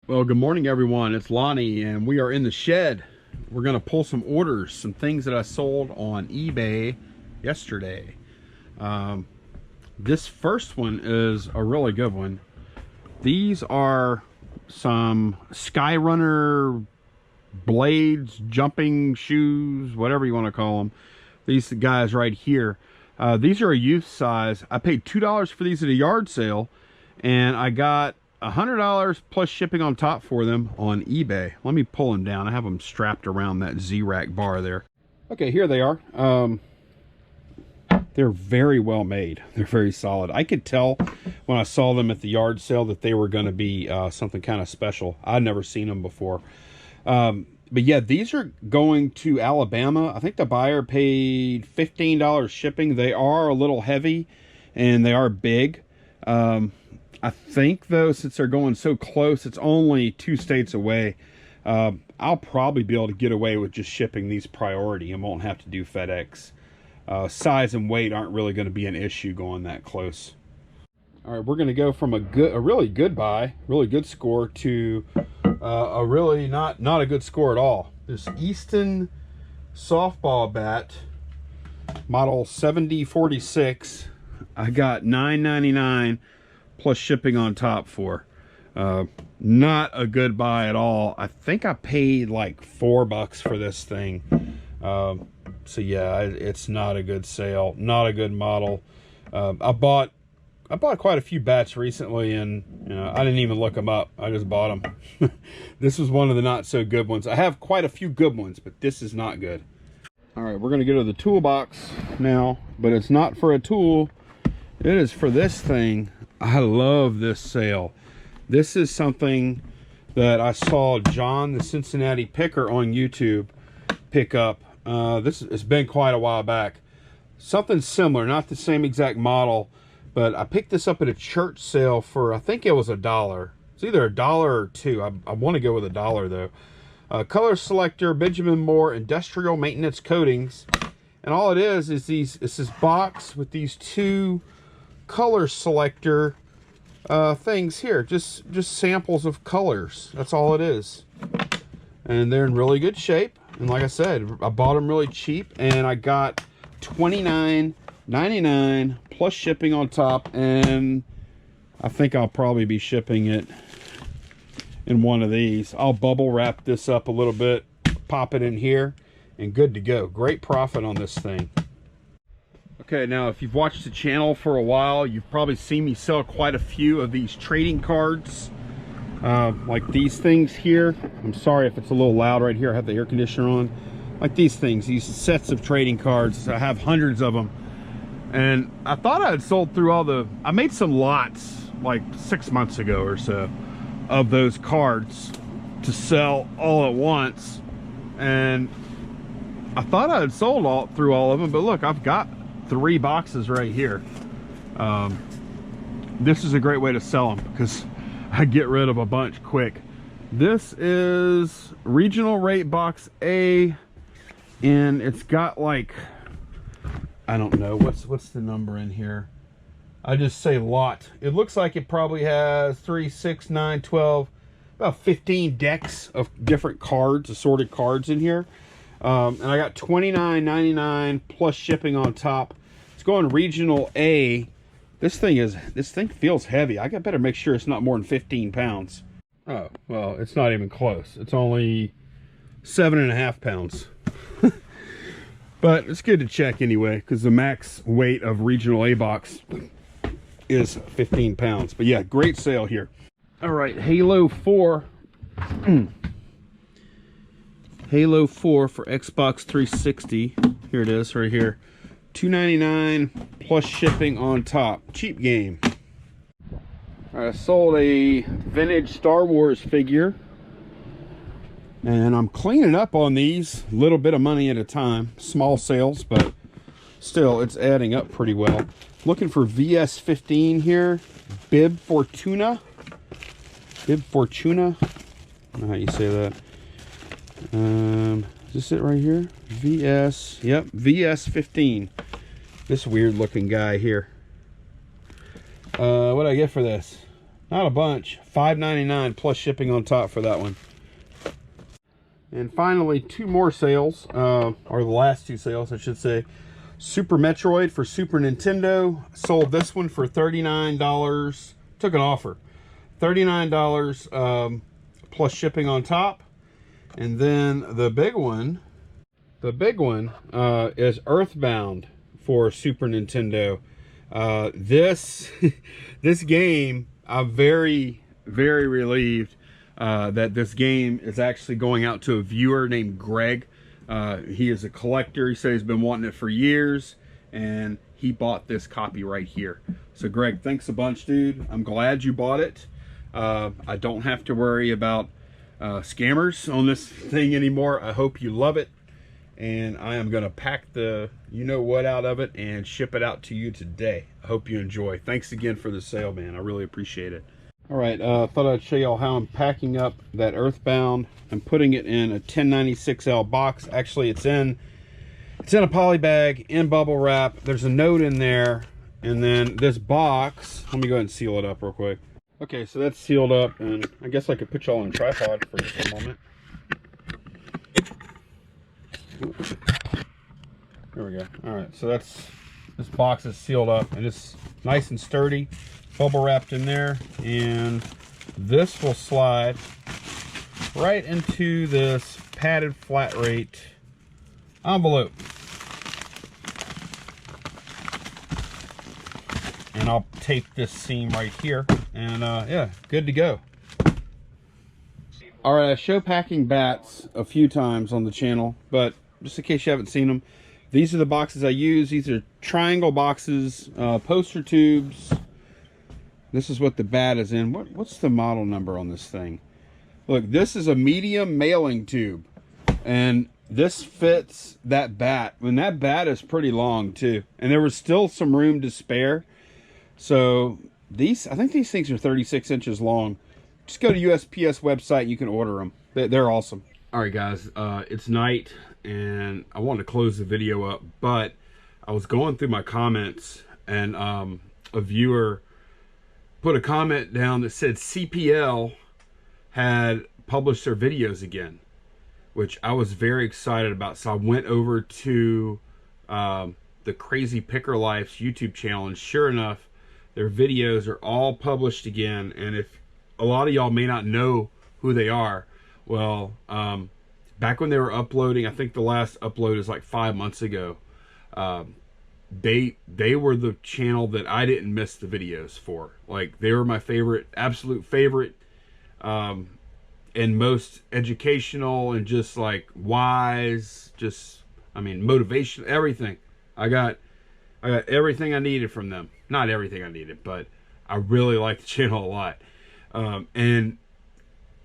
Well, good morning, everyone. It's Lonnie, and we are in the shed. We're going to pull some orders, some things that I sold on eBay yesterday. This first one is a really good one. These are some Skyrunner blades, jumping shoes, whatever you want to call them. These guys right here. These are a youth size. I paid $2 for these at a yard sale, and I got $100 plus shipping on top for them on eBay. Let me pull them down. I have them strapped around that Z-Rack bar there. Okay, here they are. They're very well made. They're very solid. I could tell when I saw them at the yard sale that they were going to be something kind of special. I'd never seen them before. But yeah, these are going to Alabama. I think the buyer paid $15 shipping. They are a little heavy and they are big. I think, though, since they're going so close, it's only 2 states away. I'll probably be able to get away with just shipping these priority and won't have to do FedEx. Size and weight aren't really going to be an issue going that close. All right, we're going to go from a really good buy, really good score, to a really not a good score at all. This Easton softball bat, model 7046. I got $9.99 plus shipping on top for. Not a good buy at all. I think I paid like $4 for this thing. So yeah, it's not a good sale, not a good model. I bought quite a few bats recently, and I didn't even look them up. I just bought them. This was one of the not so good ones. I have quite a few good ones, but this is not good. All right, we're gonna go to the toolbox now, but it's not for a tool. It is for this thing. I love this sale. This is something that I saw John the Cincinnati Picker on YouTube pick up. It's been quite a while back. Something similar, not the same exact model, but I picked this up at a church sale for, I think it was $1. It's either $1 or $2. I want to go with $1 though. Color selector, Benjamin Moore industrial maintenance coatings, and all it is it's this box with these 2 color selector things here, just samples of colors. That's all it is, and they're in really good shape. And like I said, I bought them really cheap, and I got $29.99 plus shipping on top, and I think I'll probably be shipping it in one of these. I'll bubble wrap this up a little bit, pop it in here, and good to go. Great profit on this thing. Okay, now if you've watched the channel for a while, you've probably seen me sell quite a few of these trading cards, like these things here. I'm sorry if it's a little loud right here. I have the air conditioner on. Like these things, these sets of trading cards. I have hundreds of them, and I thought I had sold through all the. I made some lots like 6 months ago or so of those cards to sell all at once, and I thought I had sold through all of them. But look, I've got 3 boxes right here. This is a great way to sell them because I get rid of a bunch quick. This is regional rate box A, and it's got like, I don't know what's the number in here. I just say lot. It looks like it probably has 3, 6, 9, 12, about 15 decks of different cards, assorted cards in here. And I got $29.99 plus shipping on top. It's going regional A. This thing feels heavy. I better make sure it's not more than 15 pounds. Oh, well, it's not even close. It's only 7.5 pounds. But it's good to check anyway, because the max weight of regional A box is 15 pounds. But yeah, great sale here. All right, Halo 4. Halo 4 for Xbox 360. Here it is, right here. $2.99 plus shipping on top. Cheap game. All right, I sold a vintage Star Wars figure, and I'm cleaning up on these. A little bit of money at a time. Small sales, but still, it's adding up pretty well. Looking for VS15 here. Bib Fortuna. Bib Fortuna. I don't know how you say that. Is this it right here? VS, yep, VS15. This weird looking guy here. What did I get for this? Not a bunch. $5.99 plus shipping on top for that one. And finally, two more sales, or the last two sales, I should say. Super Metroid for Super Nintendo. Sold this one for $39. Took an offer. $39 plus shipping on top. And then the big one is Earthbound for Super Nintendo. This game, I'm very, very relieved that this game is actually going out to a viewer named Greg. He is a collector. He said he's been wanting it for years, and he bought this copy right here. So Greg, thanks a bunch, dude. I'm glad you bought it. I don't have to worry about scammers on this thing anymore. I hope you love it, and I am going to pack the you-know-what out of it and ship it out to you today. I hope you enjoy. Thanks again for the sale, man. I really appreciate it. All right, thought I'd show y'all how I'm packing up that Earthbound. I'm putting it in a 1096L box. Actually, it's in a poly bag in bubble wrap. There's a note in there, and then this box. Let me go ahead and seal it up real quick. Okay, so that's sealed up, and I guess I could put y'all on a tripod for just a moment. There we go. All right, so this box is sealed up, and it's nice and sturdy, bubble wrapped in there, and this will slide right into this padded flat rate envelope. And I'll tape this seam right here, and yeah, good to go. All right, I show packing bats a few times on the channel, but just in case you haven't seen them, these are the boxes I use. These are triangle boxes, poster tubes. This is what the bat is in. What's the model number on this thing? Look, this is a medium mailing tube, and this fits that bat. And that bat is pretty long too, and there was still some room to spare. So I think these things are 36 inches long. Just go to USPS website, you can order them. They're awesome. All right, guys, it's night, and I wanted to close the video up, but I was going through my comments, and a viewer put a comment down that said CPL had published their videos again, which I was very excited about. So I went over to the Crazy Picker Life's YouTube channel, and sure enough, their videos are all published again. And if a lot of y'all may not know who they are, well, back when they were uploading, I think the last upload is like 5 months ago, they were the channel that I didn't miss the videos for. Like, they were my favorite, absolute favorite, and most educational and just like wise, just, I mean, motivation, everything. I got everything I needed from them. Not everything I needed, but I really like the channel a lot. And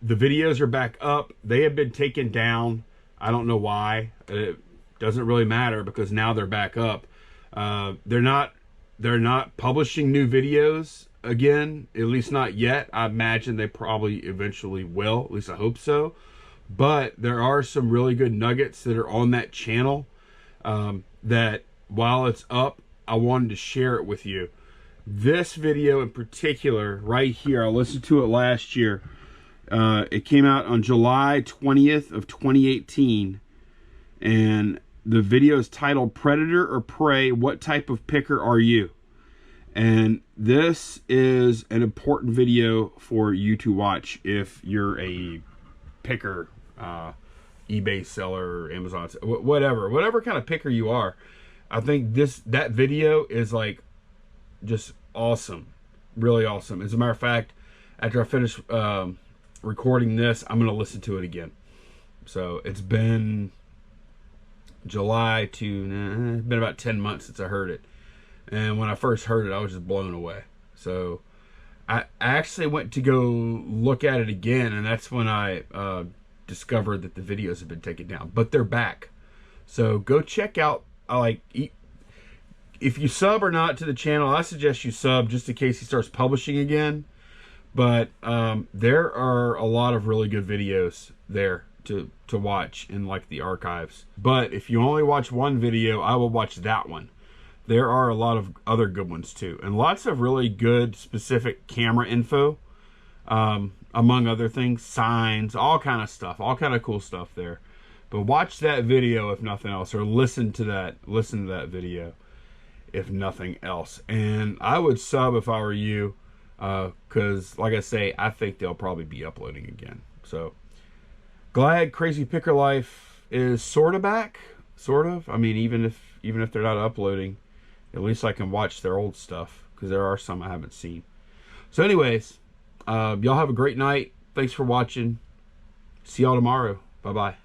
the videos are back up. They have been taken down. I don't know why. It doesn't really matter, because now they're back up. They're not publishing new videos again, at least not yet. I imagine they probably eventually will, at least I hope so. But there are some really good nuggets that are on that channel, that while it's up, I wanted to share it with you. This video in particular right here, I listened to it last year. It came out on July 20th of 2018, and the video is titled Predator or Prey, What Type of Picker Are You? And this is an important video for you to watch if you're a picker, eBay seller, Amazon, whatever kind of picker you are. I think that video is like just awesome, really awesome. As a matter of fact, after I finish recording this, I'm going to listen to it again. So it's been July to, it's been about 10 months since I heard it. And when I first heard it, I was just blown away. So I actually went to go look at it again, and that's when I discovered that the videos have been taken down. But they're back. So go check out, if you sub or not to the channel, I suggest you sub just in case he starts publishing again. But there are a lot of really good videos there to watch in like the archives. But if you only watch one video, I will watch that one. There are a lot of other good ones too, and lots of really good specific camera info. among other things, signs, all kind of stuff, all kind of cool stuff there. But watch that video if nothing else, or listen to that video if nothing else. And I would sub if I were you, because like I say, I think they'll probably be uploading again. So glad Crazy Picker Life is sort of back, sort of. I mean, even if they're not uploading, at least I can watch their old stuff, because there are some I haven't seen. So anyways, y'all have a great night. Thanks for watching. See y'all tomorrow. Bye bye.